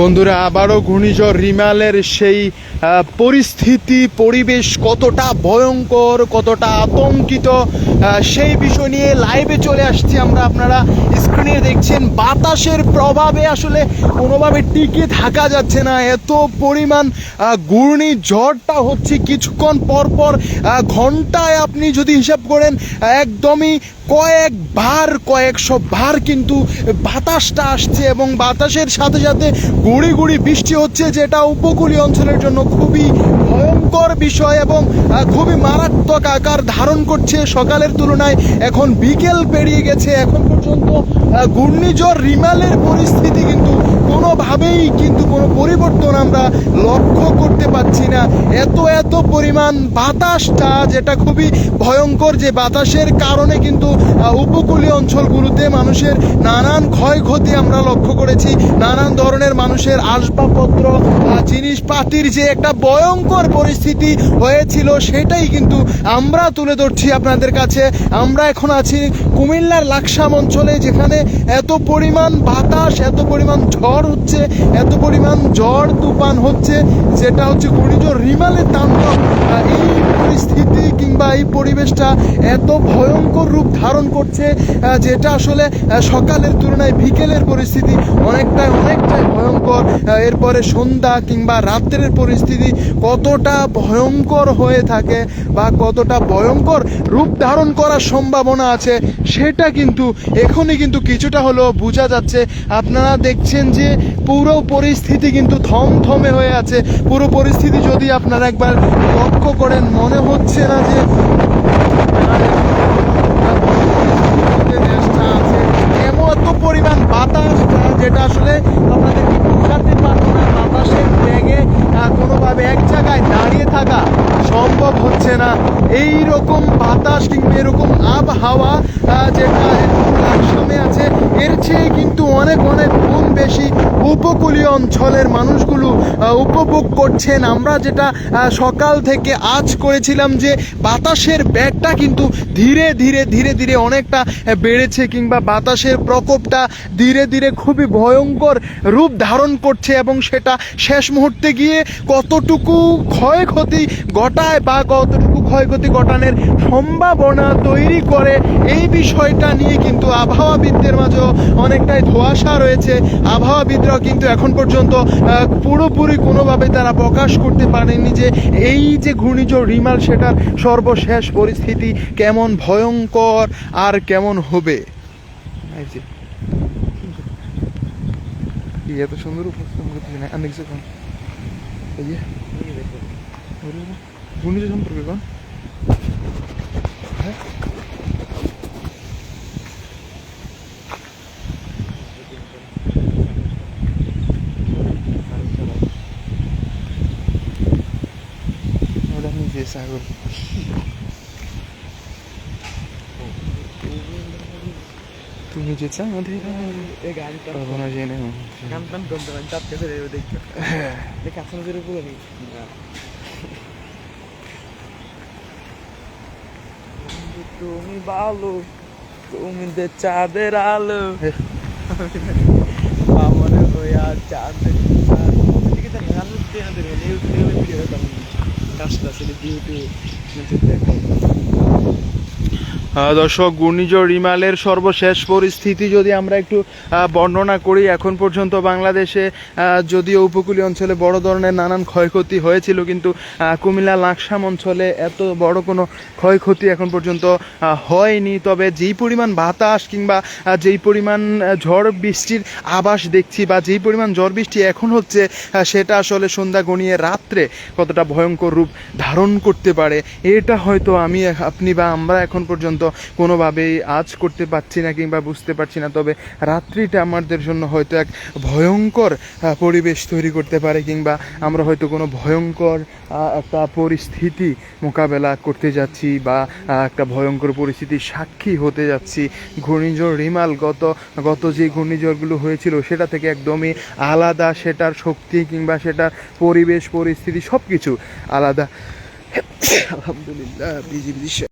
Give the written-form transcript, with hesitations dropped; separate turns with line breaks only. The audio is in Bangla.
বন্ধুরা, আবারও ঘূর্ণিঝড় রিমালের সেই পরিস্থিতি, পরিবেশ কতটা ভয়ঙ্কর, কতটা আতঙ্কিত, সেই বিষয় নিয়ে লাইভে চলে আসছি আমরা। আপনারা স্ক্রিনে দেখছেন বাতাসের প্রভাবে আসলে কোনোভাবে টিকে থাকা যাচ্ছে না। এত পরিমাণ ঘূর্ণিঝড়টা হচ্ছে কিছুক্ষণ পর পর, ঘন্টায় আপনি যদি হিসাব করেন একদমই কয়েকশো বার কিন্তু বাতাসটা আসছে এবং বাতাসের সাথে সাথে গুঁড়ি গুঁড়ি বৃষ্টি হচ্ছে, যেটা উপকূলীয় অঞ্চলের জন্য খুবই ভয়ঙ্কর বিষয় এবং খুবই মারাত্মক আকার ধারণ করছে। সকালের তুলনায় এখন বিকেল পেরিয়ে গেছে, এখন পর্যন্ত ঘূর্ণিঝড় রিমালের পরিস্থিতি কিন্তু কোনোভাবেই কিন্তু কোনো পরিবর্তন আমরা লক্ষ্য করতে পারছি না। এত পরিমাণ বাতাসটা, যেটা খুবই ভয়ঙ্কর, যে বাতাসের কারণে কিন্তু উপকূলীয় অঞ্চলগুলোতে মানুষের নানান ক্ষয়ক্ষতি আমরা লক্ষ্য করেছি। নানান ধরনের মানুষের আসবাবপত্র, জিনিসপাতির যে একটা ভয়ঙ্কর পরিস্থিতি হয়েছিল, সেটাই কিন্তু আমরা তুলে ধরছি আপনাদের কাছে। আমরা এখন আছি কুমিল্লার লাকসাম অঞ্চলে, যেখানে এত পরিমাণ বাতাস, এত পরিমাণ ঝড় হচ্ছে, এত পরিমাণ ঝড় তুফান হচ্ছে, যেটা হচ্ছে ঘূর্ণিঝড় রিমালের তাণ্ডব। এই পরিস্থিতি কিংবা এই পরিবেশটা এত ভয়ঙ্কর রূপ ধারণ করছে, যেটা আসলে সকালের তুলনায় বিকেলের পরিস্থিতি অনেকটাই ভয়ঙ্কর। এরপরে সন্ধ্যা কিংবা রাত্রের পরিস্থিতি কতটা ভয়ঙ্কর হয়ে থাকে বা কতটা ভয়ঙ্কর রূপ ধারণ করার সম্ভাবনা আছে, সেটা কিন্তু এখনই কিন্তু কিছুটা হলেও বোঝা যাচ্ছে। আপনারা দেখছেন যে পুরো পরিস্থিতি কিন্তু থমথমে হয়ে আছে। পুরো পরিস্থিতি যদি আপনারা একবার লক্ষ্য করেন, মনে হচ্ছে না যে এত পরিমাণ বাতাস, যেটা আসলে আপনাদেরকে বোঝাতে পারবো না। বাতাসের বেগে কোনোভাবে এক জায়গায় দাঁড়িয়ে থাকা সম্ভব হচ্ছে না। এই রকম বাতাস কিংবা এরকম আবহাওয়া যেটা লাকসামে আছে, এর চেয়ে কিন্তু অনেক গুণ বেশি উপকূলীয় অঞ্চলের মানুষগুলো উপভোগ করছেন। আমরা যেটা সকাল থেকে আজ করেছিলাম যে বাতাসের বেগটা কিন্তু ধীরে ধীরে অনেকটা বেড়েছে, কিংবা বাতাসের প্রকোপটা ধীরে ধীরে খুবই ভয়ঙ্কর রূপ ধারণ করছে, এবং সেটা শেষ মুহূর্তে গিয়ে কতটুকু ক্ষয়ক্ষতি ঘটায় বা কতটুকু ক্ষয়ক্ষতি ঘটানোর সম্ভাবনা তৈরি করে, এই বিষয়টা নিয়ে কিন্তু আবহাওয়াবিদদের মাঝেও অনেকটাই ধোঁয়াশা রয়েছে। আবহাওয়াবিদরাও কিন্তু এখন পর্যন্ত পুরোপুরি কোনোভাবে তারা প্রকাশ করতে পারেনি যে এই যে ঘূর্ণিঝড় রিমাল, সেটার সর্বশেষ পরিস্থিতি কেমন ভয়ঙ্কর আর কেমন হবে। এত সুন্দর উপস্থাপন করতেছি না, অনেক যখন ঘূর্ণিঝড় সম্পর্কে কোন ওটা নিজে সাগর তুমি যে চাঁদের ভাবনা জেনে
তুমি ভালো, তুমি যে চাঁদের আলো, আমার হইয়া চাঁদের
দর্শক, ঘূর্ণিঝড় রিমালের সর্বশেষ পরিস্থিতি যদি আমরা একটু বর্ণনা করি, এখন পর্যন্ত বাংলাদেশে যদিও উপকূলীয় অঞ্চলে বড় ধরনের নানান ক্ষয়ক্ষতি হয়েছিল, কিন্তু কুমিল্লা লাকসাম অঞ্চলে এত বড় কোনো ক্ষয়ক্ষতি এখন পর্যন্ত হয়নি। তবে যেই পরিমাণ বাতাস কিংবা যেই পরিমাণ ঝড় বৃষ্টির আভাস দেখছি, বা যেই পরিমাণ ঝড় বৃষ্টি এখন হচ্ছে, সেটা আসলে সন্ধ্যা গণিয়ে রাত্রে কতটা ভয়ঙ্কর রূপ ধারণ করতে পারে, এটা হয়তো আপনি বা আমরা এখন পর্যন্ত কোনোভাবেই আজ করতে পারছি না কিংবা বুঝতে পারছি না। তবে রাত্রিটা আমাদের জন্য হয়তো এক ভয়ঙ্কর পরিবেশ তৈরি করতে পারে, কিংবা আমরা হয়তো কোনো ভয়ঙ্কর একটা পরিস্থিতি মোকাবেলা করতে যাচ্ছি, বা একটা ভয়ঙ্কর পরিস্থিতির সাক্ষী হতে যাচ্ছি। ঘূর্ণিঝড় রিমাল গত যে ঘূর্ণিঝড়গুলো হয়েছিল, সেটা থেকে একদমই আলাদা। সেটার শক্তি কিংবা সেটার পরিবেশ পরিস্থিতি সব কিছু আলাদা। আলহামদুলিল্লাহ।